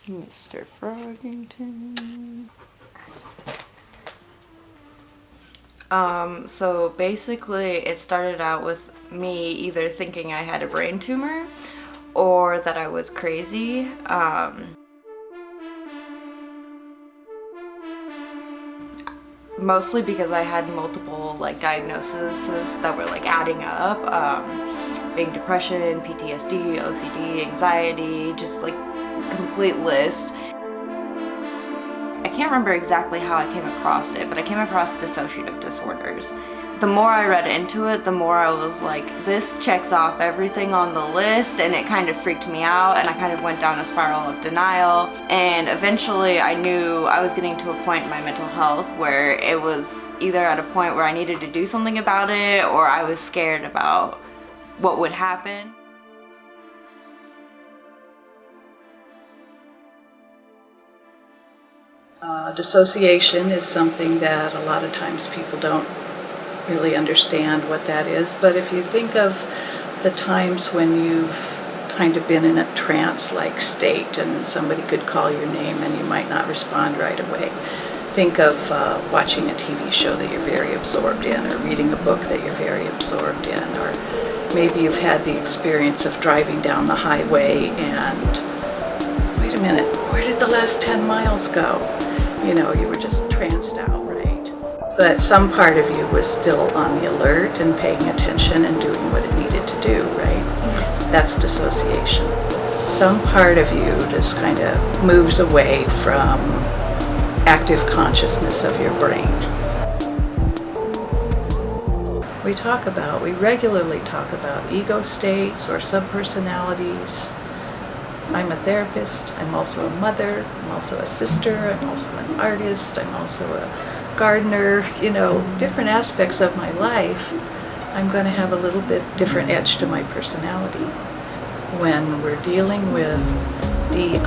Mr. Frogington. So basically it started out with me either thinking I had a brain tumor or that I was crazy. Mostly because I had multiple diagnoses that were adding up. Being depression, PTSD, OCD, anxiety, just complete list. I can't remember exactly how I came across it, but I came across dissociative disorders. The more I read into it, the more I was like, this checks off everything on the list, and it kind of freaked me out, and I kind of went down a spiral of denial. And eventually I knew I was getting to a point in my mental health where it was either at a point where I needed to do something about it, or I was scared about what would happen. Dissociation is something that a lot of times people don't really understand what that is, but if you think of the times when you've kind of been in a trance-like state and somebody could call your name and you might not respond right away. Think of watching a TV show that you're very absorbed in, or reading a book that you're very absorbed in, or maybe you've had the experience of driving down the highway and, wait a minute, where did the last 10 miles go? You know, you were just tranced out, right? But some part of you was still on the alert and paying attention and doing what it needed to do, right? That's dissociation. Some part of you just kind of moves away from active consciousness of your brain. We regularly talk about ego states or subpersonalities. I'm a therapist, I'm also a mother, I'm also a sister, I'm also an artist, I'm also a gardener, different aspects of my life. I'm going to have a little bit different edge to my personality. When we're dealing with DID,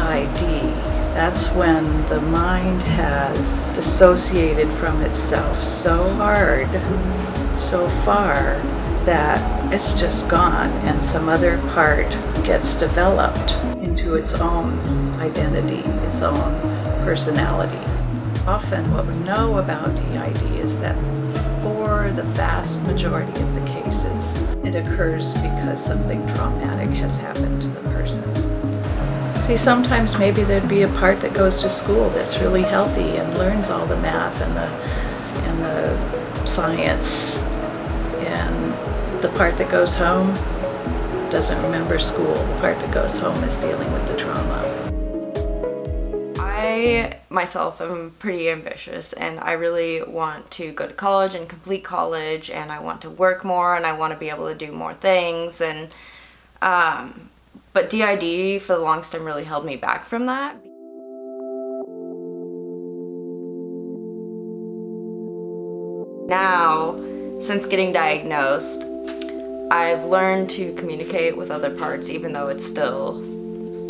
that's when the mind has dissociated from itself so hard, so far, that it's just gone, and some other part gets developed into its own identity, its own personality. Often what we know about DID is that for the vast majority of the cases, it occurs because something traumatic has happened to the person. See, sometimes maybe there'd be a part that goes to school that's really healthy and learns all the math and the science, and the part that goes home doesn't remember school. The part that goes home is dealing with the trauma. I myself am pretty ambitious, and I really want to go to college and complete college, and I want to work more, and I want to be able to do more things, and but DID for the longest time really held me back from that. Now, since getting diagnosed, I've learned to communicate with other parts, even though it's still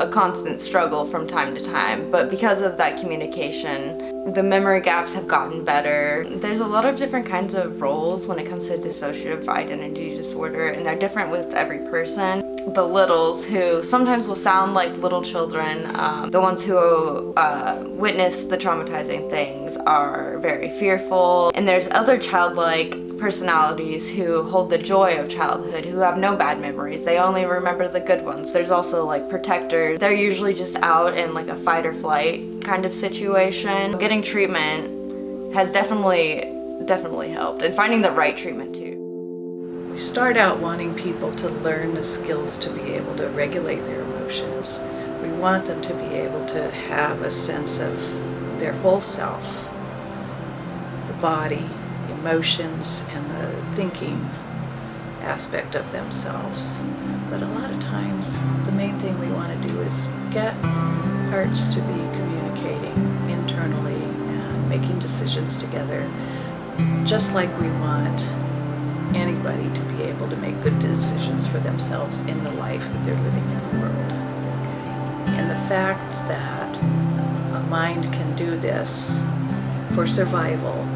a constant struggle from time to time. But because of that communication, the memory gaps have gotten better. There's a lot of different kinds of roles when it comes to dissociative identity disorder, and they're different with every person. The littles, who sometimes will sound like little children, the ones who witness the traumatizing things, are very fearful. And there's other childlike personalities who hold the joy of childhood, who have no bad memories. They only remember the good ones. There's also protectors. They're usually just out in a fight or flight kind of situation. Getting treatment has definitely helped, and finding the right treatment too. We start out wanting people to learn the skills to be able to regulate their emotions. We want them to be able to have a sense of their whole self, the body, emotions, and the thinking aspect of themselves. But a lot of times, the main thing we want to do is get parts to be communicating internally and making decisions together, just like we want anybody to be able to make good decisions for themselves in the life that they're living in the world. And the fact that a mind can do this for survival,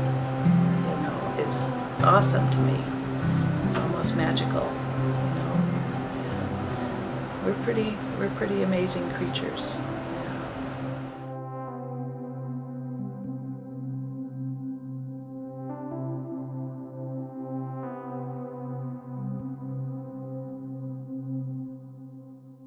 is awesome to me. It's almost magical, We're pretty amazing creatures.